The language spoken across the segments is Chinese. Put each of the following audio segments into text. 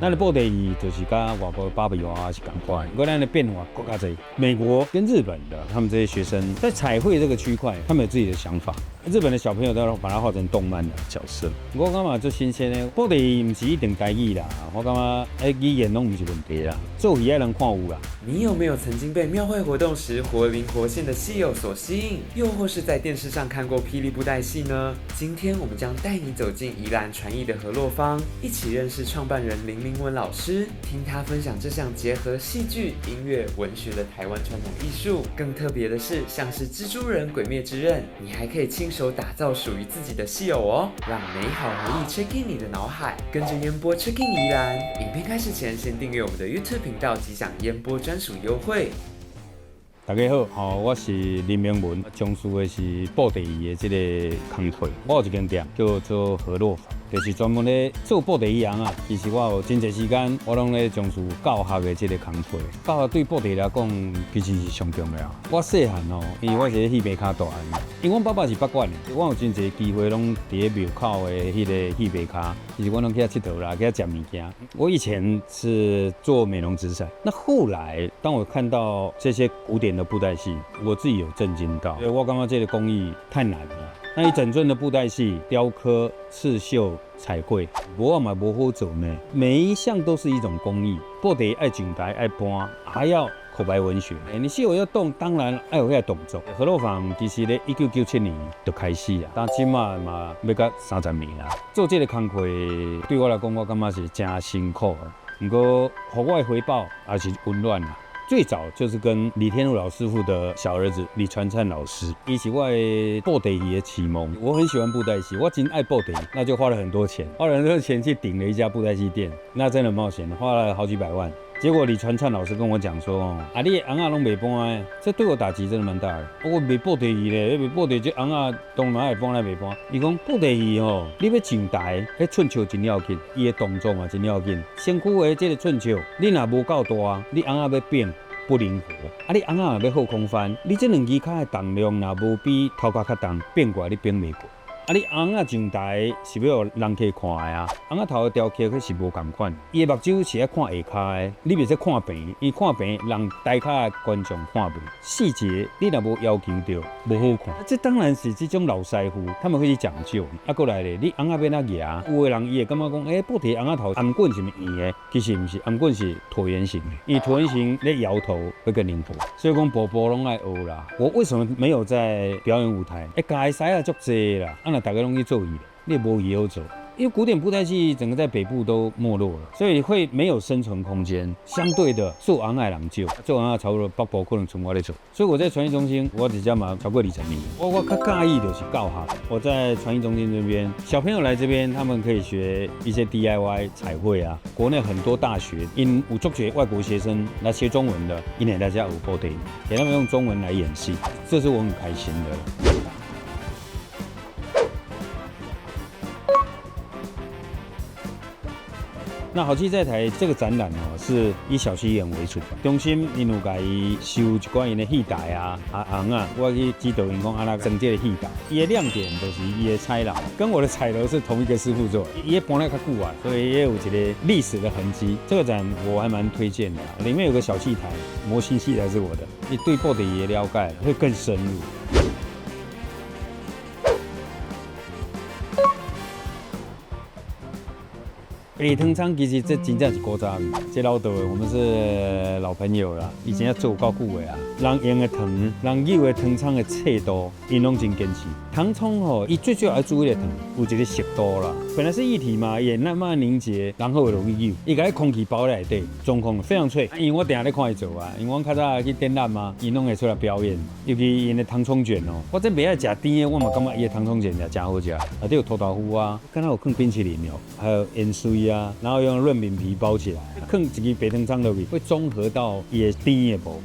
咱的布袋戏就是甲外国芭比娃娃是同款，不过咱的变化更加多。美国跟日本的他们这些学生在彩绘这个区块，他们有自己的想法。日本的小朋友都把它画成动漫的角色，我感觉最新鲜的布袋戏不是一定台语啦，我感觉语言拢不是问题啦，做戏爱人看有啦。你有没有曾经被庙会活动时活灵活现的戏友所吸引，又或是在电视上看过霹雳布袋戏呢？今天我们将带你走进宜兰传艺的河洛坊，一起认识创办人林明文老师，听他分享这项结合戏剧、音乐、文学的台湾传统艺术。更特别的是，像是蜘蛛人、鬼灭之刃，你还可以亲手打造属于自己的戏偶哦，让美好回忆 check in 你的脑海，跟着烟波 check in 宜兰。影片开始前，先订阅我们的 YouTube 频道，即享烟波专属优惠。大家好，我是林明文，从事的是布袋戏的这个工作。我有一间店叫做河洛坊，就是专门咧做布袋戏人啊。其实我有真侪时间，我拢咧从事教学的这个工作。教学对布袋来讲，其实是上重要。我细汉哦，因为我是戏棚骹大汉，因为我爸爸是八卦的，我有真侪机会拢伫咧庙口的迄个戏棚骹。其实我拢去遐佚佗啦，去遐食物件。我以前是做美容植彩，那后来当我看到这些古典的布袋戏，我自己有震惊到，我感觉这个工艺太难了。那一整尊的布袋戏，雕刻、刺绣、彩绘，我嘛无好做呢。每一项都是一种工艺，布袋爱上台爱搬，还要口白文学。你戏偶要动，当然爱有遐动作。河洛坊其实咧1997年就开始啦，但即马嘛要到30年啦。做这个工课对我来讲，我感觉是真辛苦。不过，给我的回报也是温暖啦。最早就是跟李天禄老师傅的小儿子李传灿老师，一起我的布袋戏的启蒙。我很喜欢布袋戏，我真爱布袋戏，那就花了很多钱，花了很多钱去顶了一家布袋戏店，那真的冒险，花了好几百万。结果李传灿老师跟我讲说，啊，你的翁仔拢袂搬的，这对我打击真的蛮大的。我卖布袋戏咧，卖布袋这翁仔当然会搬来袂搬。伊讲布袋戏吼，你要上台，迄寸球真要紧，伊的动作嘛真要紧。身躯的这个寸球，你若无够大，你翁仔要变不灵活。啊，你翁仔若要后空翻，你这两只脚的重量若无比头壳较重，变过来你变袂过。啊，你翁仔上台是要有人客看的啊，翁仔头的雕刻迄是无共款，伊的目睭是爱看下骹的，你袂使看平，伊看平让台骹的观众看不。细节你若无要求到，无好看。这当然是这种老师傅他们会去讲究。啊，过来咧，你翁仔要哪夹？有的人伊会感觉讲，布袋翁仔头颔棍是咪圆的？其实唔是，颔棍是椭圆形的。伊椭圆形咧摇头会更灵活，所以讲步步拢爱学啦。我为什么没有在表演舞台？教的师啊足济啦。大家拢去做戏，你无戏好做。因为古典布袋戏整个在北部都没落了，所以会没有生存空间。相对的，做翁仔人少，做翁仔差不多北部可能剩我咧做。所以我在传艺中心，我只加嘛超过20年。我较介意就是教学。我在传艺中心这边，小朋友来这边，他们可以学一些 DIY 彩绘啊。国内很多大学因有足多外国学生来学中文的，因为大家有布袋，给他们用中文来演戏，这是我很开心的。那好戏在台这个展览哦，是以小戏演为主。中心因有甲伊收一寡因的戏台啊、红啊，我去指导因讲安那整这个戏台。伊的亮点就是伊的彩楼，跟我的彩楼是同一个师傅做的，伊搬来较久啊，所以也有一个历史的痕迹。这个展我还蛮推荐的，里面有个小戏台，模型戏台是我的，你对布袋戏的了解会更深入。汤仓其实这真正是古早味，这老道的我们是老朋友啦，以前要做够久的啊。人用的糖，人有的汤仓的脆度，因拢真坚持。糖葱吼，伊最主要要注意的糖，有一个熟度啦。本来是液体嘛，也慢慢凝结，然后容易有。伊甲空气包在内底，状况非常脆。因为我定下咧看伊做啊，因为我较早去展览嘛，伊拢会出来表演。尤其因的糖葱卷哦，我真袂爱食甜的，我嘛感觉伊的糖葱卷也真好食。内底有土豆腐啊，刚才有放冰淇淋哦，还有盐水啊。然后用润饼皮包起来，放一个白糖葱落去，会综合到伊的甜的部分。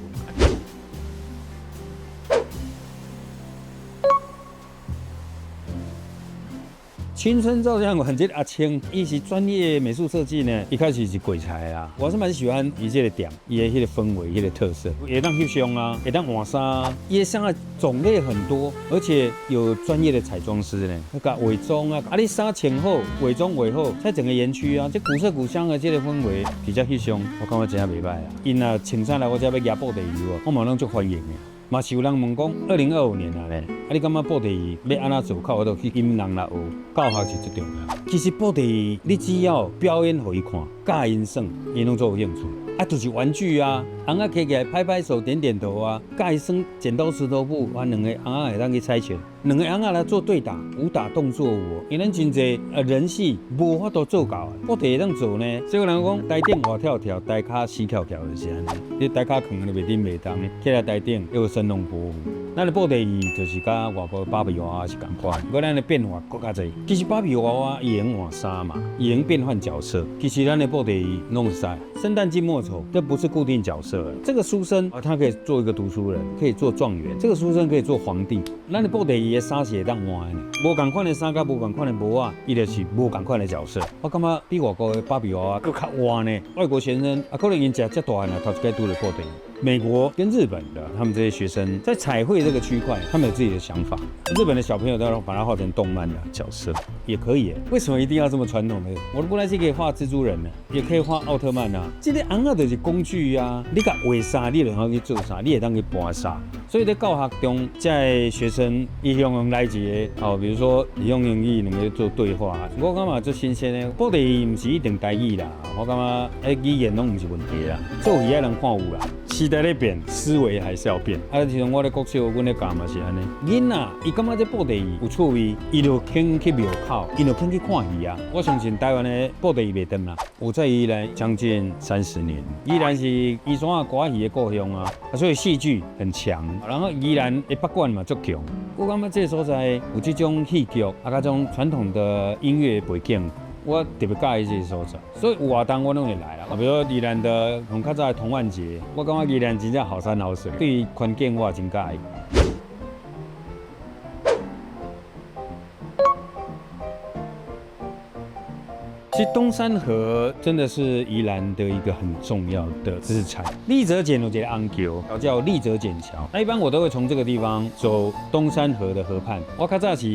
青春照相馆这个阿青，伊是专业美术设计呢，一开始是鬼才啊，我是蛮喜欢伊这个点，伊的迄个氛围、迄个特色，也当翕相啊，也当换衫啊，伊的衫啊种类很多，而且有专业的彩妆师呢，那个伪装啊，你衫前后伪装伪后，在整个园区啊，这古色古香的这个氛围比较翕相，我感觉真系袂歹啊。因啊穿上来我这要举布袋戏哦，我嘛拢足欢迎的。嘛是有人问讲，2025年啊咧，你感觉布袋戏要安怎做？靠我都去引人来学，教学是最重要。其实布袋戏你只要表演给伊看，教因耍，伊拢做有兴趣。啊，就是玩具啊，翁仔摕起来拍拍手、点点头啊，教伊耍剪刀石头布，啊，两个翁仔会当去猜拳，两个翁仔来做对打，武打动作有。因咱真济人戏无法度做到，布袋会当做呢。所以人讲台顶活跳跳，台骹死翘翘就是安尼。你台骹囥咧袂顶袂动，起来台顶又神龙保护。咱的布袋戏就是甲外国芭比娃娃是共款，不过咱的变化更加侪。其实芭比娃娃也能换衫嘛，也能变换角色。其实咱的布袋戏弄晒，圣诞季末丑，这不是固定角色。这个书生啊，他可以做一个读书人，可以做状元；这个书生可以做皇帝。咱的布袋戏的衫是会当换的，无共款的衫甲无共款的帽啊，伊就是无共款的角色。我感觉比外国的芭比娃娃更较换呢。外国学生啊，可能因食遮大汉啊，头一摆拄着布袋戏。美国跟日本的他们这些学生在彩绘这个区块，他们有自己的想法。日本的小朋友都要把它画成动漫的角色，也可以。为什么一定要这么传统呢？我的布袋戏可以画蜘蛛人呢，也可以画奥特曼啊。这些昂啊就是工具啊，你甲画啥，你就能去做啥，你也当去搬啥。所以在教学中，在学生伊用来一个比如说你用英语两个做对话，我感觉最新鲜的。布袋戏唔是一定台语啦，我感觉语言拢唔是问题啦，做戏爱人看有啦。时代在变，思维还是要变。啊，其实我咧国小，阮咧教嘛是安尼。囡仔伊感觉这布袋戏有趣味，伊就肯去庙口，伊就肯去看戏啊。我相信台湾的布袋戏袂断啦，有在宜兰将近30年，宜兰是宜山啊歌戏的故乡啊，所以戏剧很强。然后宜兰的北管嘛足强，我感觉这个所在有这种戏剧啊，这种传统的音乐背景。我特别介意这个所在，所以有活动我拢会来啦。比如说宜兰的从较早的童玩节，我感觉宜兰真正好山好水，对于环境我也真介意。其实东山河真的是宜兰的一个很重要的资产。立泽简有一个红桥，叫立泽简桥。那一般我都会从这个地方走东山河的河畔。我较早是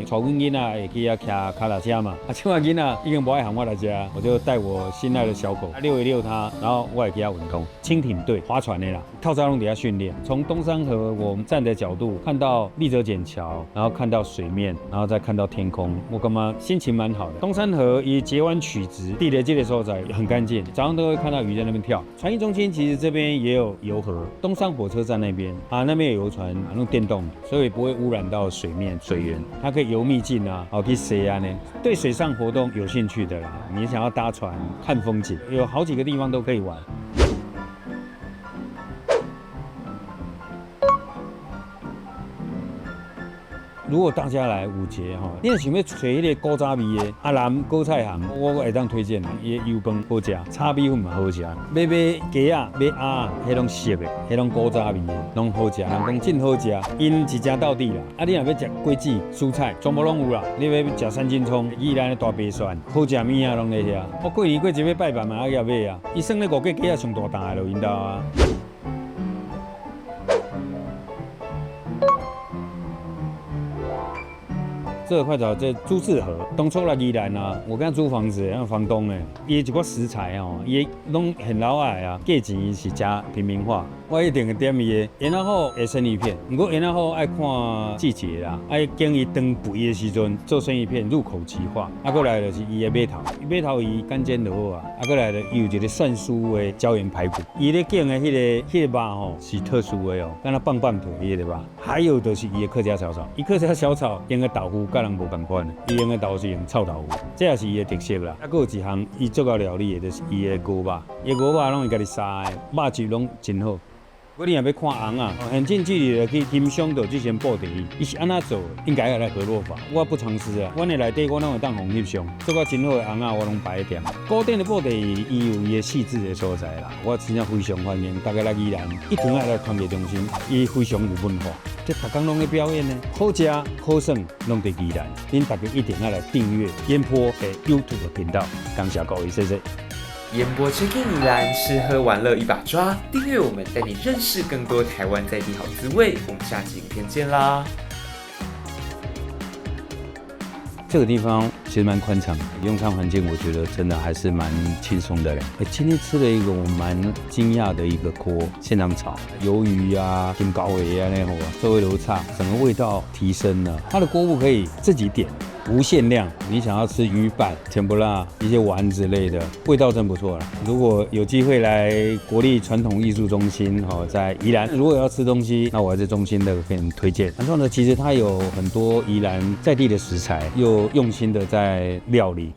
带阮囡仔会去遐骑脚踏车嘛，现在囡仔已经不爱喊我来家，我就带我心爱的小狗遛一遛它，然后我也给它运动。轻艇队划船的啦，套扎龙底下训练。从东山河我们站的角度看到立泽简桥，然后看到水面，然后再看到天空，我感觉心情蛮好的。东山河以截弯曲直，地的这个所在很干净，早上都会看到鱼在那边跳。船艺中心其实这边也有游河，东山火车站那边啊，那边有游船，用电动的，所以不会污染到水面水源，它可以游秘境啊，好去洗啊呢。对水上活动有兴趣的啦，你想要搭船看风景，有好几个地方都可以玩。如果大家来五节哈，你想要找迄个古早味的阿南古菜行，我会当推荐的，伊的油饭好食，炒米粉嘛好食，买鸡啊、买鸭，迄种熟的，迄种古早味的，拢好食，人讲真好食，因是真到底啦。啊，你若要食果子、蔬菜，全部拢有啦。你要食三斤葱，宜兰的大白蒜，好食物啊拢在遐。我过年过节要拜拜嘛，啊要买啊，伊算咧5个鸡啊上大担的咯，因兜啊。这个快炒这朱志和当初来宜兰啊，我跟他租房子，那房东诶，伊一寡食材哦，伊拢很老爱啊，价钱是加平民化。我一定会点伊的盐仔好的生鱼片，不过盐仔好爱看季节啦，爱建议当肥的时阵做生鱼片入口即化。啊，过来就是伊的马头，马头鱼干煎就好啊。啊，过来就有一个蒜酥的椒盐排骨，伊咧建的迄个肉吼是特殊的哦，敢若棒棒腿迄个肉。还有就是伊的客家小炒，伊客家小炒用的豆腐甲人无共款的，伊用的豆腐是用臭豆腐，这也是伊的特色啦。啊，还有一项伊做到料理的就是伊的锅巴，伊锅巴拢会家己杀的，肉质拢真好。如果你若要看红啊，很近距离的去欣赏到这些布袋戏，伊是安怎做？应该要来河洛坊。我不尝试啊，阮的内底我拢会当互翕相，做到真好的红啊，我拢摆点。古典的布袋戏伊有伊的细致的所在啦，我真正非常欢迎大家来宜兰，一定要来团结中心，伊非常有文化，这逐工拢在表演呢，好食好耍拢在宜兰，恁大家一定要来订阅烟波的 YouTube 频道，感谢各位，谢谢。烟波 Check In 宜兰，吃喝玩乐一把抓。订阅我们，带你认识更多台湾在地好滋味。我们下期影片见啦！这个地方其实蛮宽敞的，用餐环境我觉得真的还是蛮轻松的嘞。今天吃了一个我蛮惊讶的一个锅现场炒鱿鱼啊、金高尾啊那种，稍微流畅，整个味道提升了。它的锅物可以自己点。无限量，你想要吃鱼板、甜不辣、一些丸之类的，味道真不错了。如果有机会来国立传统艺术中心，在宜兰，如果要吃东西，那我在中心的给你们推荐。然后呢，其实它有很多宜兰在地的食材，又用心的在料理。